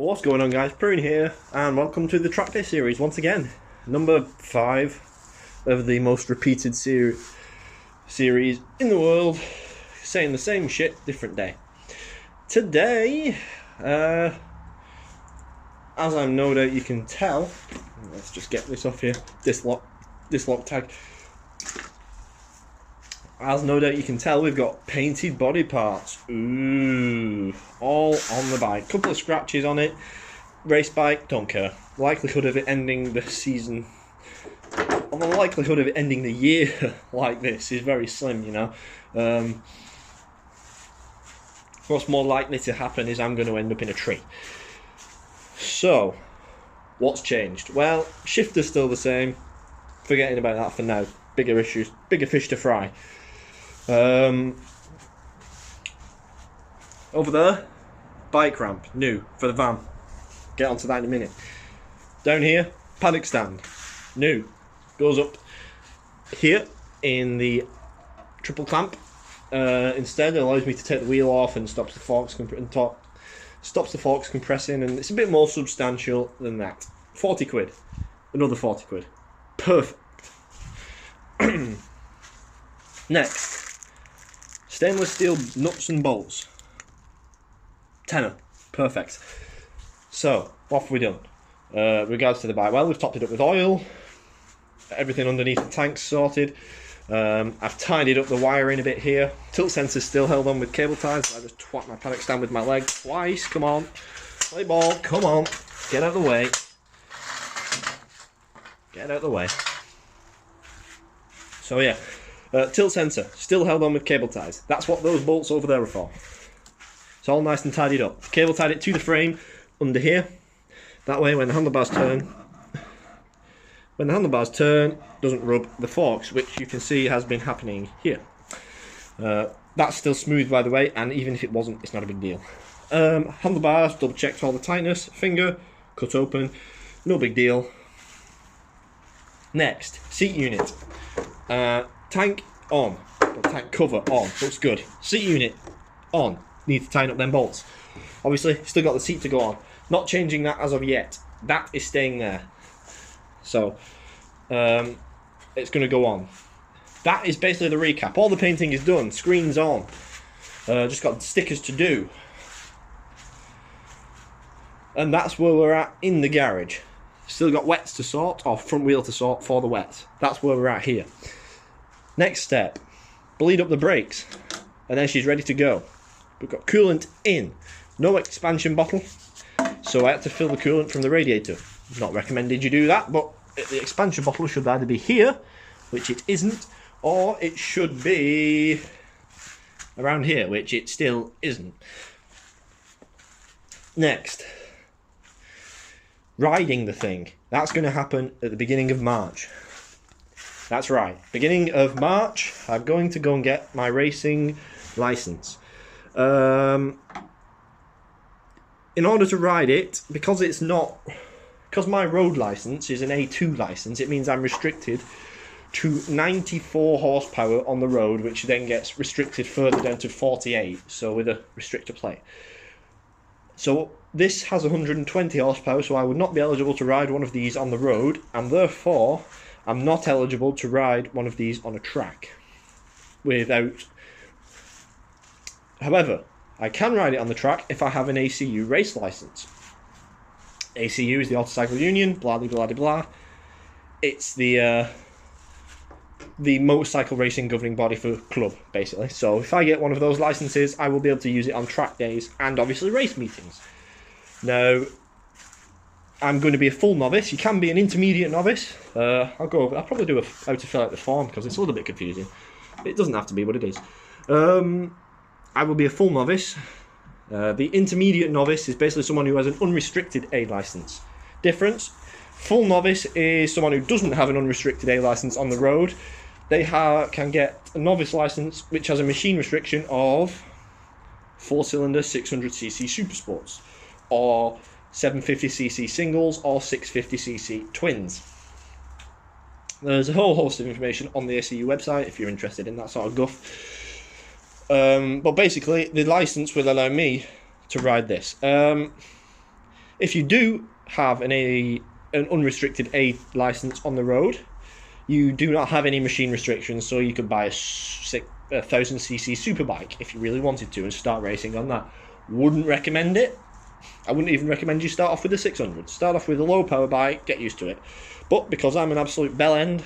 What's going on, guys? Prun here, and welcome to the Trackday series once again. Number 5 of the most repeated series in the world, saying the same shit, different day. Today, as I'm no doubt you can tell, let's just get this off here, this lock tag. As no doubt you can tell, we've got painted body parts. Ooh, all on the bike. Couple of scratches on it. Race bike, don't care. The likelihood of it ending the season, or the likelihood of it ending the year like this is very slim, you know. What's more likely to happen is I'm going to end up in a tree. So, what's changed? Well, shifter's still the same. Forgetting about that for now. Bigger issues, bigger fish to fry. Over there, bike ramp, new for the van. Get onto that in a minute. Down here, paddock stand, new. Goes up here in the triple clamp. Instead, it allows me to take the wheel off and stops the forks compressing, and it's a bit more substantial than that. 40 quid, another 40 quid. Perfect. Next. Stainless steel nuts and bolts. Tenner. Perfect. So, what have we done? Regards to the bike, well, we've topped it up with oil. Everything underneath the tank's sorted. I've tidied up the wiring a bit here. Tilt sensor's still held on with cable ties. So I just twat my paddock stand with my leg twice. Come on. Play ball. Come on. Get out of the way. Get out of the way. So, yeah. Tilt sensor, still held on with cable ties. That's what those bolts over there are for. It's all nice and tidied up. Cable tied it to the frame under here. That way when the handlebars turn, doesn't rub the forks, which you can see has been happening here. That's still smooth, by the way, and even if it wasn't, it's not a big deal. Handlebars, double checked all the tightness. Finger, cut open, no big deal. Next, seat unit. Tank on, or tank cover on, looks good. Seat unit on, need to tighten up them bolts. Obviously, still got the seat to go on. Not changing that as of yet. That is staying there. So, it's going to go on. That is basically the recap. All the painting is done, screen's on. Just got stickers to do. And that's where we're at in the garage. Still got wets to sort, or front wheel to sort for the wets. That's where we're at here. Next step, bleed up the brakes, and then she's ready to go. We've got coolant in, no expansion bottle, so I had to fill the coolant from the radiator. Not recommended you do that, but the expansion bottle should either be here, which it isn't, or it should be around here, which it still isn't. Next, riding the thing. That's going to happen at the beginning of March. That's right, beginning of March, I'm going to go and get my racing license. In order to ride it, because my road license is an A2 license, it means I'm restricted to 94 horsepower on the road, which then gets restricted further down to 48, so with a restrictor plate. So this has 120 horsepower, so I would not be eligible to ride one of these on the road, and therefore I'm not eligible to ride one of these on a track without. However, I can ride it on the track if I have an ACU race license. ACU is the Autocycle Union, blah blah blah blah. It's the motorcycle racing governing body for club, basically. So if I get one of those licenses, I will be able to use it on track days and obviously race meetings. Now, I'm going to be a full novice. You can be an intermediate novice. I'll probably do how to fill out the form because it's a little bit confusing. It doesn't have to be, but it is. I will be a full novice. The intermediate novice is basically someone who has an unrestricted A license. Difference: full novice is someone who doesn't have an unrestricted A license on the road. They can get a novice license which has a machine restriction of 4-cylinder 600cc super sports, or 750cc singles, or 650cc twins. There's a whole host of information on the ACU website if you're interested in that sort of guff. But basically, the license will allow me to ride this. If you do have an unrestricted A license on the road, you do not have any machine restrictions, so you could buy a 1000cc superbike if you really wanted to and start racing on that. Wouldn't recommend it. I wouldn't even recommend you start off with a 600. Start off with a low power bike, get used to it. But because I'm an absolute bell end,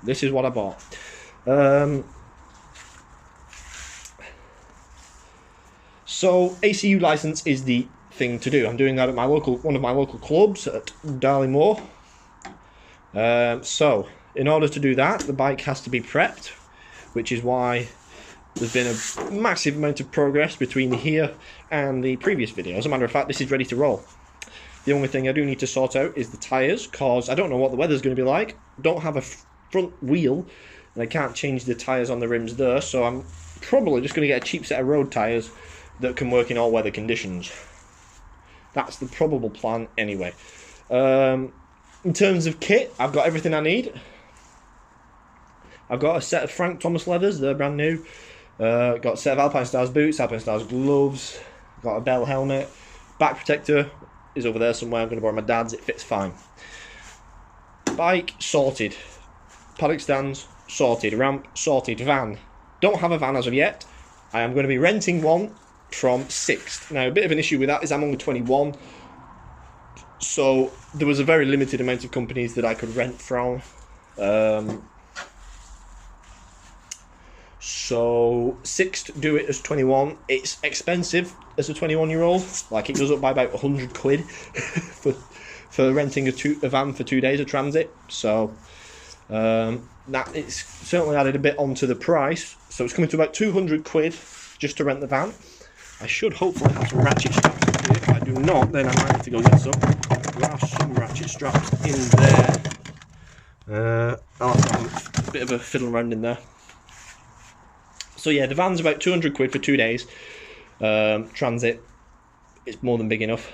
this is what I bought. So ACU license is the thing to do. I'm doing that at one of my local clubs at Darley Moor. So in order to do that, the bike has to be prepped, which is why there's been a massive amount of progress between here and the previous video. As a matter of fact, this is ready to roll. The only thing I do need to sort out is the tyres, because I don't know what the weather's going to be like. Don't have a front wheel, and I can't change the tyres on the rims there, so I'm probably just going to get a cheap set of road tyres that can work in all weather conditions. That's the probable plan anyway. In terms of kit, I've got everything I need. I've got a set of Frank Thomas leathers, they're brand new. Got a set of Alpine Stars boots, Alpine Stars gloves, got a Bell helmet. Back protector is over there somewhere. I'm going to borrow my dad's, it fits fine. Bike sorted. Paddock stands sorted. Ramp sorted. Van. Don't have a van as of yet. I am going to be renting one from Sixt. Now, a bit of an issue with that is I'm only 21. So there was a very limited amount of companies that I could rent from. So Sixt do it as 21. It's expensive as a 21-year-old. Like, it goes up by about 100 quid for renting a van for 2 days of transit. So that it's certainly added a bit onto the price. So it's coming to about 200 quid just to rent the van. I should hopefully have some ratchet straps in here. If I do not, then I might have to go get some. There are some ratchet straps in there. I'll have to have a bit of a fiddle around in there. So yeah, the van's about 200 quid for 2 days. Transit, it's more than big enough.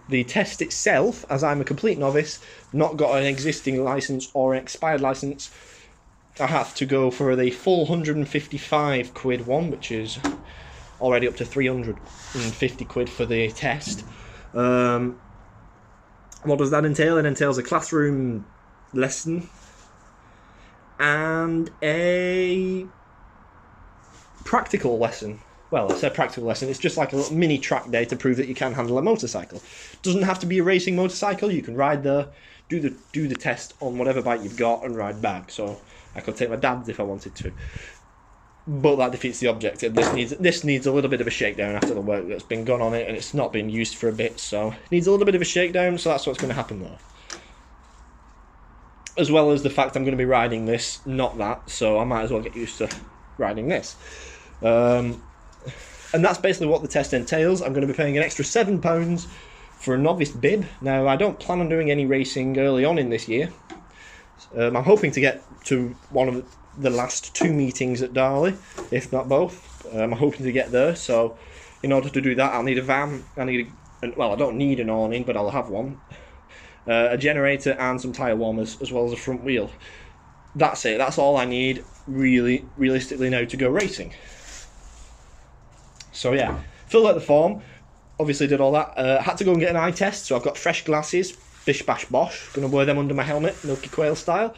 The test itself, as I'm a complete novice, not got an existing license or an expired license, I have to go for the full 155 quid one, which is already up to 350 quid for the test. What does that entail? It entails a classroom lesson and a practical lesson. Well, I said practical lesson, it's just like a little mini track day to prove that you can handle a motorcycle. Doesn't have to be a racing motorcycle, you can ride there, do the test on whatever bike you've got and ride back. So I could take my dad's if I wanted to. But that defeats the objective. This needs a little bit of a shakedown after the work that's been gone on it, and it's not been used for a bit, so it needs a little bit of a shakedown, so that's what's going to happen there. As well as the fact I'm going to be riding this, not that, so I might as well get used to riding this. And that's basically what the test entails. I'm going to be paying an extra £7 for a novice bib. Now, I don't plan on doing any racing early on in this year. I'm hoping to get to one of the last 2 meetings at Darley, if not both. I'm hoping to get there, so in order to do that, I'll need a van. Well, I don't need an awning, but I'll have one. A generator and some tyre warmers, as well as a front wheel. That's it. That's all I need, really, realistically, now to go racing. So yeah, filled out the form, obviously did all that. Had to go and get an eye test, so I've got fresh glasses, bish bash bosh. Going to wear them under my helmet, Milky Quail style.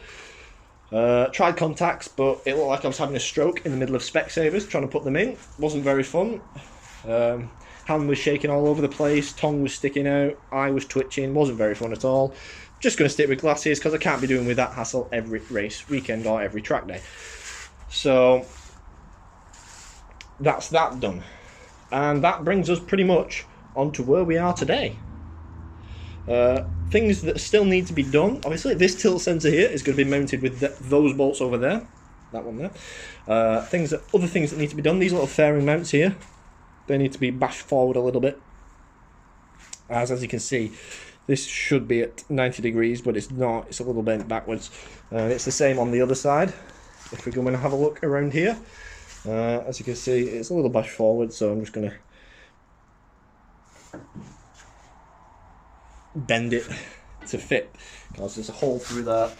Tried contacts, but it looked like I was having a stroke in the middle of Specsavers, trying to put them in. Wasn't very fun. Hand was shaking all over the place, tongue was sticking out, eye was twitching, wasn't very fun at all. Just going to stick with glasses, because I can't be doing with that hassle every race weekend or every track day. So that's that done. And that brings us pretty much onto where we are today. Things that still need to be done. Obviously, this tilt sensor here is going to be mounted with those bolts over there. That one there. Other things that need to be done. These little fairing mounts here, they need to be bashed forward a little bit. As you can see, this should be at 90 degrees, but it's not. It's a little bent backwards. It's the same on the other side. If we go and have a look around here, as you can see, it's a little bashed forward, so I'm just going to bend it to fit, because there's a hole through there,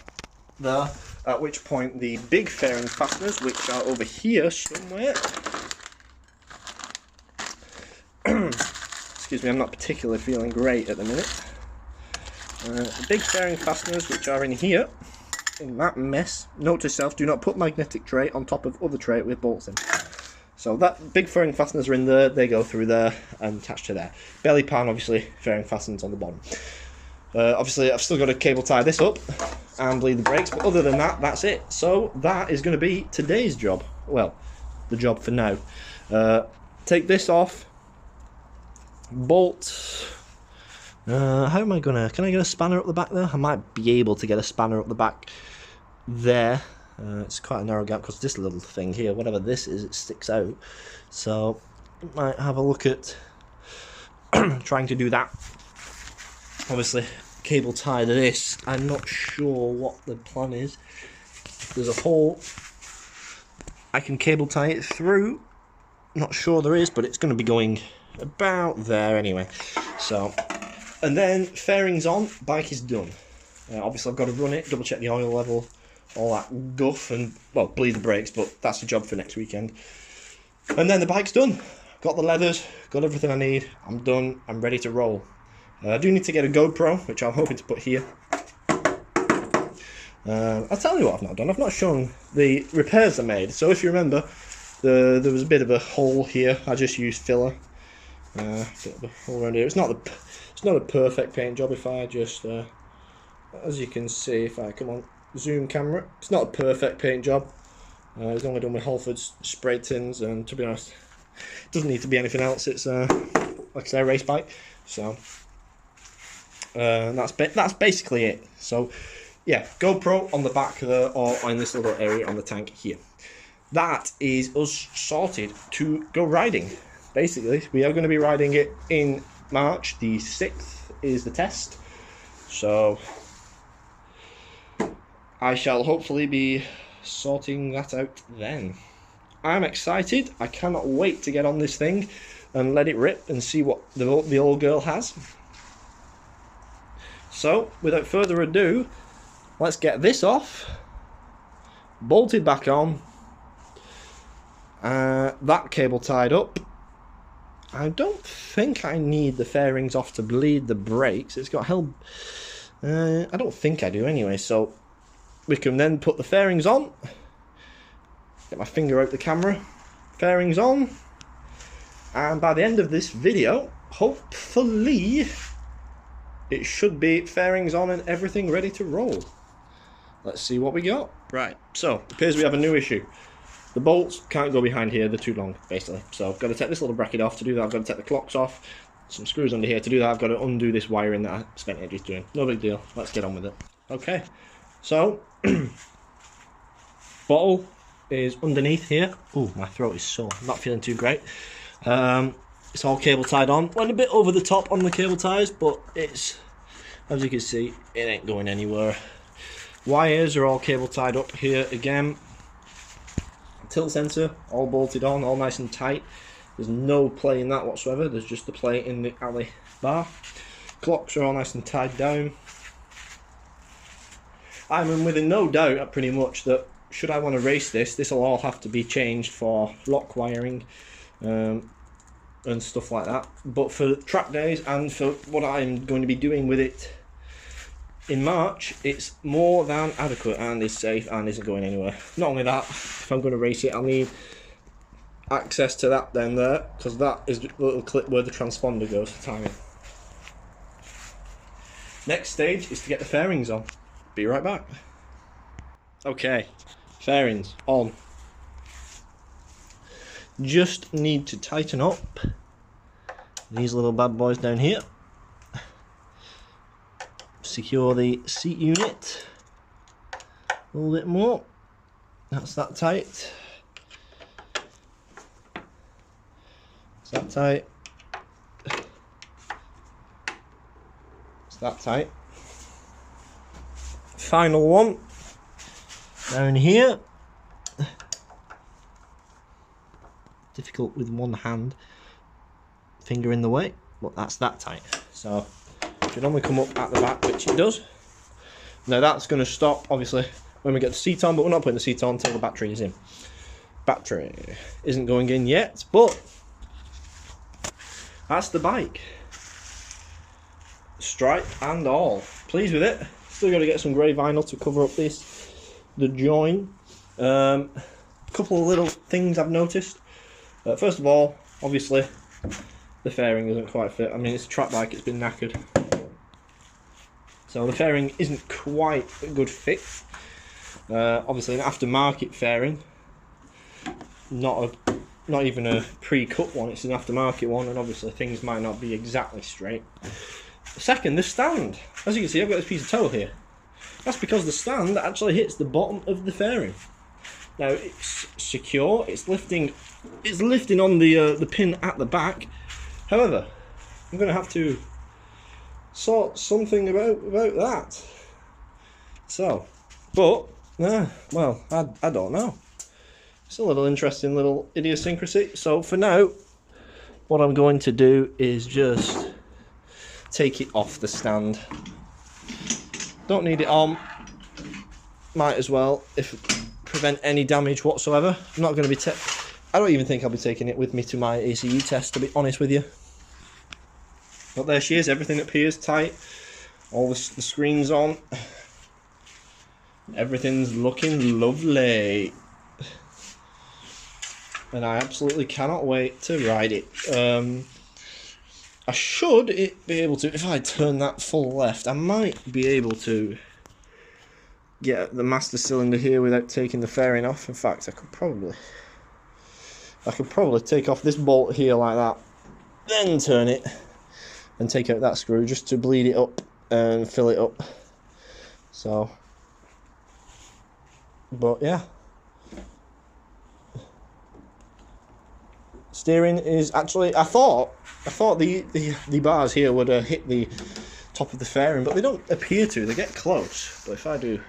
at which point the big fairing fasteners, which are over here somewhere, excuse me, I'm not particularly feeling great at the minute. The big fairing fasteners, which are in here, in that mess. Note to self, do not put magnetic tray on top of other tray with bolts in. So that big fairing fasteners are in there, they go through there and attach to there. Belly pan, obviously, fairing fasteners on the bottom. Obviously, I've still got to cable tie this up and bleed the brakes, but other than that, that's it. So that is going to be today's job. Well, the job for now. Take this off, bolt. How am I gonna? Can I get a spanner up the back there? I might be able to get a spanner up the back there. It's quite a narrow gap because this little thing here, whatever this is, it sticks out. So might have a look at trying to do that. Obviously, cable tie to this. I'm not sure what the plan is. There's a hole. I can cable tie it through. Not sure there is, but it's going to be going about there anyway. So. And then fairings on, bike is done. Obviously I've got to run it, double check the oil level, all that guff, and well, bleed the brakes, but that's the job for next weekend. And then the bike's done. Got the leathers, got everything I need, I'm done, I'm ready to roll. I do need to get a GoPro, which I'm hoping to put here. I'll tell you what I've not done, I've not shown the repairs I made. So if you remember, there was a bit of a hole here, I just used filler. Bit of a hole around here. It's not a perfect paint job. If I just, as you can see, if I come on zoom camera, it's not a perfect paint job. It's only done with Halford's spray tins, and to be honest, it doesn't need to be anything else. It's like I say, a race bike. So that's basically it. So yeah, GoPro on the back there, or in this little area on the tank here. That is us sorted to go riding. Basically, we are going to be riding it in March. The 6th is the test, so I shall hopefully be sorting that out then. I'm excited. I cannot wait to get on this thing and let it rip and see what the old girl has. So without further ado, let's get this off, bolted back on, that cable tied up. I don't think I need the fairings off to bleed the brakes. It's got held. I don't think I do anyway. So we can then put the fairings on. Get my finger out the camera. Fairings on. And by the end of this video, hopefully, it should be fairings on and everything ready to roll. Let's see what we got. Right, so it appears we have a new issue. The bolts can't go behind here, they're too long, basically. So I've got to take this little bracket off. To do that, I've got to take the clocks off. Some screws under here. To do that, I've got to undo this wiring that I spent ages doing. No big deal. Let's get on with it. Okay, so bottle is underneath here. Ooh, my throat is sore. I'm not feeling too great. It's all cable tied on. Went a bit over the top on the cable ties, but it's, as you can see, it ain't going anywhere. Wires are all cable tied up here again. Tilt sensor all bolted on, all nice and tight. There's no play in that whatsoever. There's just the play in the alley bar. Clocks are all nice and tied down. I'm within no doubt pretty much that should I want to race this, this will all have to be changed for lock wiring and stuff like that. But for track days and for what I'm going to be doing with it in March, it's more than adequate and is safe and isn't going anywhere. Not only that, if I'm going to race it, I'll need access to that down there, because that is the little clip where the transponder goes for timing. Next stage is to get the fairings on. Be right back. Okay, fairings on. Just need to tighten up these little bad boys down here. Secure the seat unit a little bit more. That's that tight. It's that tight. It's that tight. Final one down here. Difficult with one hand, finger in the way, but that's that tight. So it should normally come up at the back, which it does. Now that's going to stop obviously when we get the seat on, but we're not putting the seat on until the battery is in. Battery isn't going in yet, but that's the bike. stripe and all. Pleased with it. Still got to get some grey vinyl to cover up the join. A couple of little things I've noticed. First of all, obviously, the fairing doesn't quite fit. I mean, it's a track bike, it's been knackered. So the fairing isn't quite a good fit. Obviously, an aftermarket fairing, not even a pre-cut one. It's an aftermarket one, and obviously things might not be exactly straight. Second, the stand. As you can see, I've got this piece of tow here. That's because the stand actually hits the bottom of the fairing. Now it's secure. It's lifting on the pin at the back. However, I'm going to have to sort something about that. So, but well, I don't know. It's a little interesting little idiosyncrasy. So for now, what I'm going to do is just take it off the stand. Don't need it on. Might as well, if prevent any damage whatsoever. I'm not going to be I don't even think I'll be taking it with me to my ACU test, to be honest with you. But there she is. Everything appears tight. All the screens on. Everything's looking lovely. And I absolutely cannot wait to ride it. I should be able to, if I turn that full left, I might be able to get the master cylinder here without taking the fairing off. In fact, I could probably take off this bolt here like that, then turn it and take out that screw just to bleed it up and fill it up. So, but yeah. Steering is actually, I thought the bars here would hit the top of the fairing, but they don't appear to. They get close. But if I do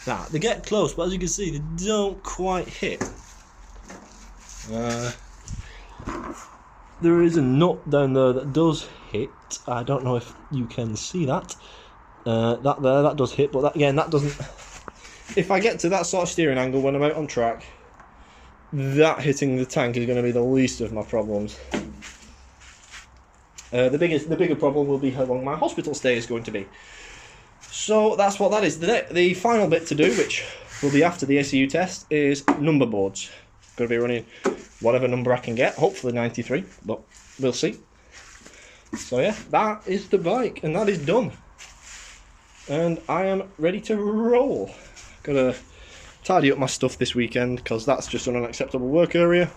that, they get close, but as you can see, they don't quite hit. There is a nut down there that does hit. I don't know if you can see that. That does hit, but that doesn't. If I get to that sort of steering angle when I'm out on track, that hitting the tank is going to be the least of my problems. The bigger problem will be how long my hospital stay is going to be. So that's what that is. The final bit to do, which will be after the ACU test, is number boards. Going to be running whatever number I can get, hopefully 93, but we'll see. So yeah, that is the bike, and that is done. And I am ready to roll. Gotta tidy up my stuff this weekend, because that's just an unacceptable work area.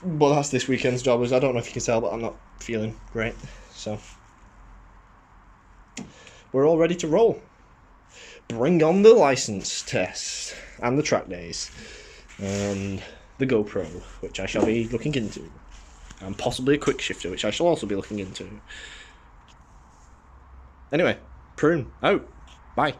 But that's this weekend's job. As I don't know if you can tell, but I'm not feeling great. So we're all ready to roll. Bring on the license test and the track days and the GoPro, which I shall be looking into, and possibly a quick shifter, which I shall also be looking into. Anyway, Prune out. Bye.